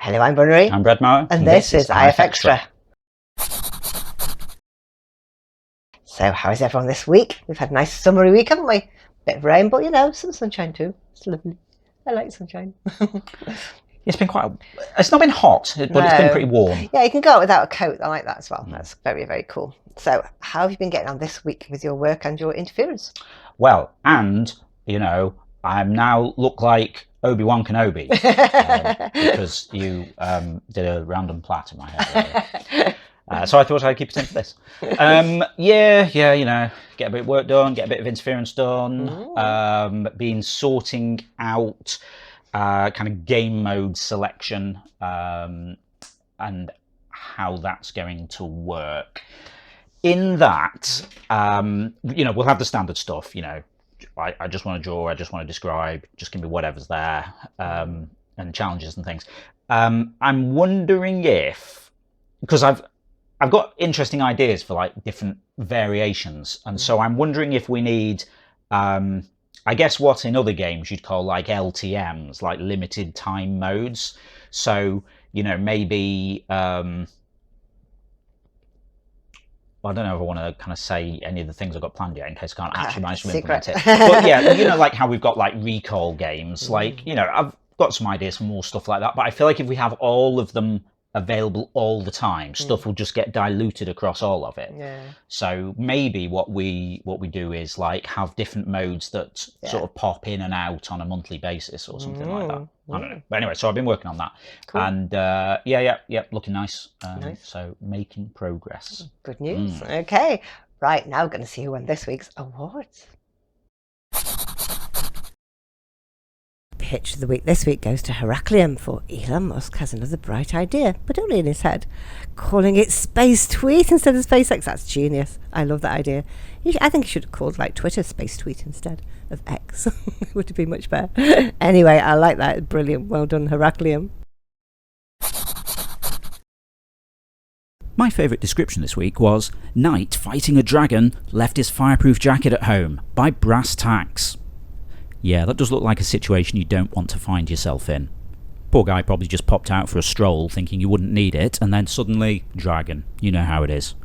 Hello, I'm Bunnery. I'm Brad Mower. And this is IFXtra. So, how is everyone this week? We've had a nice summery week, haven't we? Bit of rain, but you know, some sunshine too. It's lovely. I like sunshine. It's been it's not been hot, but it's been pretty warm. Yeah, you can go out without a coat. I like that as well. That's very, very cool. So, how have you been getting on this week with your work and your interference? Well, and, you know, I now look like Obi-Wan Kenobi because you did a random plait in my hair. So I thought I'd keep it in for this. Yeah, you know, get a bit of work done, get a bit of interference done, been sorting out kind of game mode selection and how that's going to work. In that, you know, we'll have the standard stuff, you know, I just want to draw, I just want to describe, just give me whatever's there, and challenges and things. I'm wondering if, because I've got interesting ideas for like different variations, and so I'm wondering if we need, I guess what in other games you'd call like LTMs, like limited time modes. So, you know, maybe, well, I don't know if I want to kind of say any of the things I've got planned yet in case I can't actually manage to implement it. But yeah, you know, like how we've got like recall games, like, you know, I've got some ideas for more stuff like that, but I feel like if we have all of them available all the time, stuff will just get diluted across all of it. Yeah. So maybe what we do is like have different modes that sort of pop in and out on a monthly basis or something like that. I don't know. But anyway, so I've been working on that. Cool. And yeah, looking nice. Nice. So making progress. Good news. Okay. Right, now we're going to see who won this week's awards. Pitch of the week this week goes to Heraklium for Elon Musk has another bright idea, but only in his head, calling it Space Tweet instead of SpaceX. That's genius. I love that idea. I think he should have called like Twitter Space Tweet instead of X. It would have been much better. Anyway, I like that. Brilliant. Well done, Heraklium. My favourite description this week was Knight fighting a dragon left his fireproof jacket at home by brass tacks. Yeah, that does look like a situation you don't want to find yourself in. Poor guy probably just popped out for a stroll thinking you wouldn't need it, and then suddenly, dragon. You know how it is.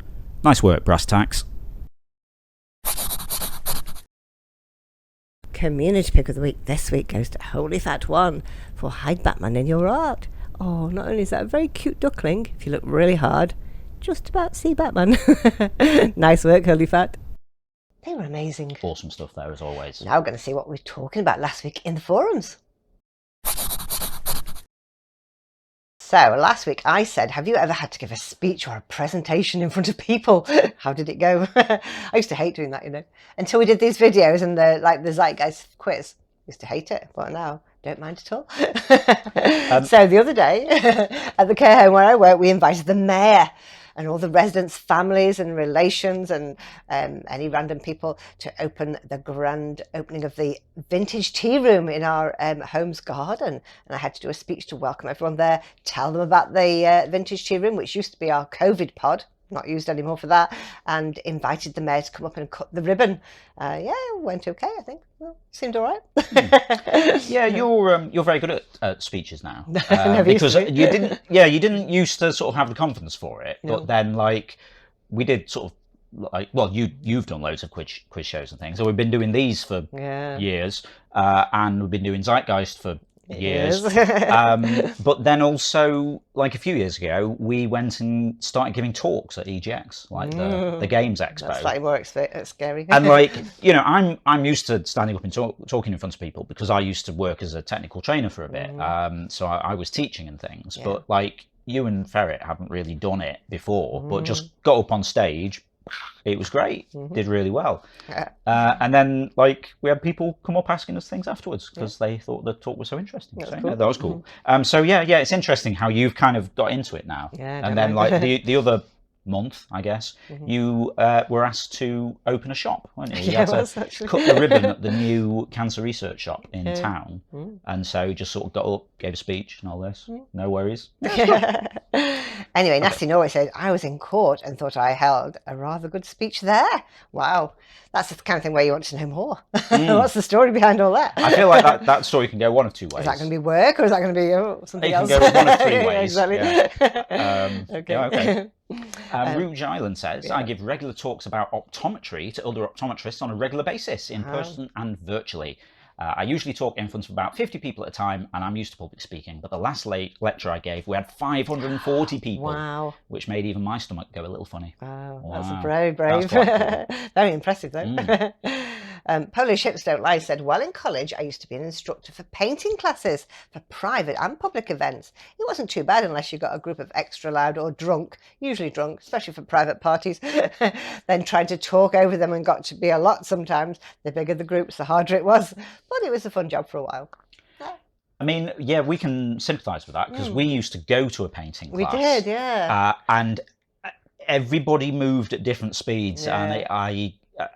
Nice work, brass tacks. Community pick of the week this week goes to Holy Fat One for hide Batman in your art. Oh, not only is that a very cute duckling, if you look really hard, just about see Batman. Nice work, Holy Fat. They were amazing. Awesome stuff there as always. Now we're going to see what we were talking about last week in the forums. So last week I said, have you ever had to give a speech or a presentation in front of people? How did it go? I used to hate doing that, you know, until we did these videos and the Zeitgeist quiz. I used to hate it, but now don't mind at all. So the other day at the care home where I work, we invited the mayor and all the residents' families and relations and any random people to open the grand opening of the vintage tea room in our home's garden. And I had to do a speech to welcome everyone there, tell them about the vintage tea room, which used to be our COVID pod, not used anymore for that, and invited the mayor to come up and cut the ribbon. Yeah, it went okay, I think. Well, seemed all right. Yeah, you're very good at speeches now, because you didn't used to sort of have the confidence for it, but then like we did sort of like, well, you've done loads of quiz shows and things, so we've been doing these for years, and we've been doing Zeitgeist for years. But then also, like a few years ago, we went and started giving talks at EGX, like the Games Expo. That's slightly more scary. And like, you know, I'm used to standing up and talking in front of people because I used to work as a technical trainer for a bit. So I was teaching and things, but like you and Ferret haven't really done it before, but just got up on stage. It was great. Did really well. And then like we had people come up asking us things afterwards because they thought the talk was so interesting. So cool. Yeah, that was cool. So yeah, it's interesting how you've kind of got into it now. And then like the other month, I guess, you were asked to open a shop, weren't you? You had to cut the ribbon at the new cancer research shop in town. And so just sort of got up, gave a speech and all this. No worries. Anyway, Nasty Norway says, I was in court and thought I held a rather good speech there. Wow. That's the kind of thing where you want to know more. What's the story behind all that? I feel like that story can go one of two ways. Is that going to be work or is that going to be something else? It can go one of three ways. Exactly. Yeah. Okay. Yeah, okay. Rouge Island says, I give regular talks about optometry to other optometrists on a regular basis, in person and virtually. I usually talk in front of about 50 people at a time, and I'm used to public speaking. But the last lecture I gave, we had 540 people, Wow. which made even my stomach go a little funny. Wow, Wow. that's very brave. That's quite cool. Very impressive, though. Polish Hips Don't Lie said, well, in college, I used to be an instructor for painting classes for private and public events. It wasn't too bad unless you got a group of extra loud or drunk, usually drunk, especially for private parties, then trying to talk over them and got to be a lot sometimes. The bigger the groups, the harder it was. But it was a fun job for a while. I mean, yeah, we can sympathise with that because we used to go to a painting class. We did, yeah. And everybody moved at different speeds, and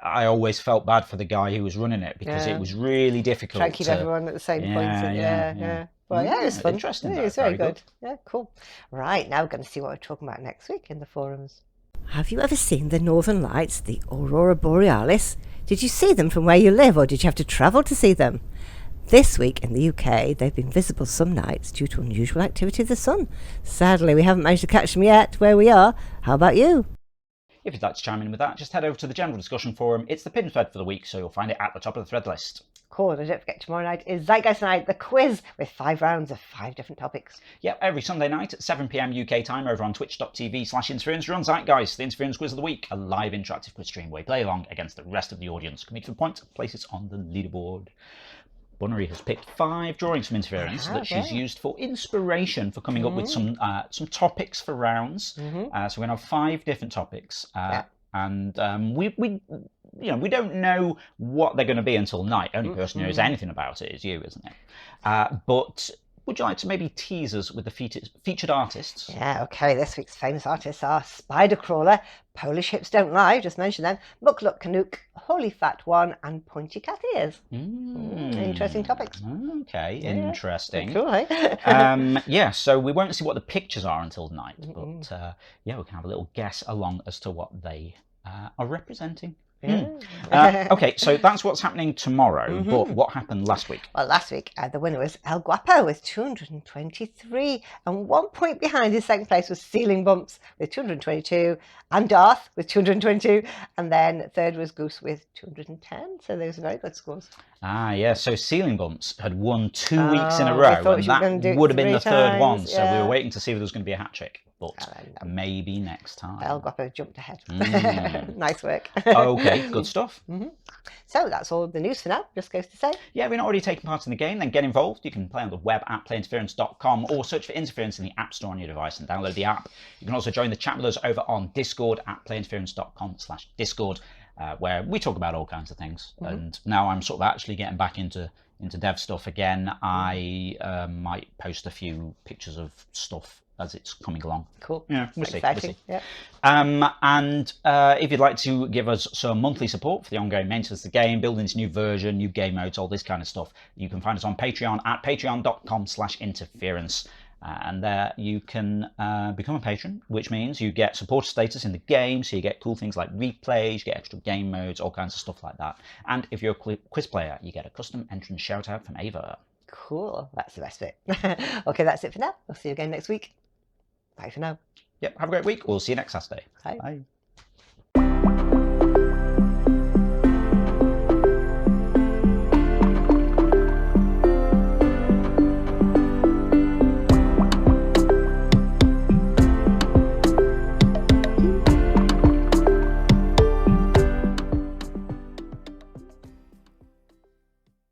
I always felt bad for the guy who was running it because it was really difficult. Try and keep everyone at the same point. Yeah. Well, yeah, it was fun. Interesting. It was very good. Yeah, cool. Right, now we're going to see what we're talking about next week in the forums. Have you ever seen the Northern Lights, the Aurora Borealis? Did you see them from where you live, or did you have to travel to see them? This week in the UK, they've been visible some nights due to unusual activity of the sun. Sadly, we haven't managed to catch them yet where we are. How about you? If you'd like to chime in with that, just head over to the general discussion forum. It's the pinned thread for the week, so you'll find it at the top of the thread list. Cool, and don't forget tomorrow night is Zeitgeist Night, the quiz with 5 rounds of 5 different topics. Yep, every Sunday night at 7 PM UK time over on twitch.tv/interference run Zeitgeist, the Interference Quiz of the Week, a live interactive quiz stream where you play along against the rest of the audience. Compete for the points, places on the leaderboard. Bunnery has picked 5 drawings from Interference that she's used for inspiration for coming up with some topics for rounds. So we're going to have 5 different topics, and we don't know what they're going to be until night. Only person who knows anything about it is you, isn't it? But would you like to maybe tease us with the featured artists? Yeah, okay. This week's famous artists are Spider Crawler, Polish Hips Don't Lie, just mentioned them, Mukluk Canuck, Holy Fat One, and Pointy Cat Ears. Interesting topics. Okay, interesting. Cool, eh? So we won't see what the pictures are until night, but we can have a little guess along as to what they are representing. Okay, so that's what's happening tomorrow, but what happened last week? Well, last week, the winner was El Guapo with 223, and 1 point behind his second place was Ceiling Bumps with 222, and Darth with 222, and then third was Goose with 210, so those are very good scores. So Ceiling Bumps had won 2 weeks in a row, and that would have been the third one, so we were waiting to see if there was going to be a hat trick. But maybe next time. El Guapo jumped ahead. Nice work. Okay, good stuff. So that's all the news for now, just goes to say. Yeah, if you're not already taking part in the game, then get involved. You can play on the web at playinterference.com or search for Interference in the App Store on your device and download the app. You can also join the chat with us over on Discord at playinterference.com/Discord, where we talk about all kinds of things. And now I'm sort of actually getting back into dev stuff again. I might post a few pictures of stuff as it's coming along. Cool. Yeah, we'll see. Yeah. And if you'd like to give us some monthly support for the ongoing maintenance of the game, building this new version, new game modes, all this kind of stuff, you can find us on Patreon at patreon.com/interference. And there you can become a patron, which means you get supporter status in the game, so you get cool things like replays, you get extra game modes, all kinds of stuff like that. And if you're a quiz player, you get a custom entrance shout out from Ava. Cool, that's the best bit. Okay, that's it for now. We'll see you again next week. Bye for now. Yep, have a great week. We'll see you next Saturday. Bye. Bye.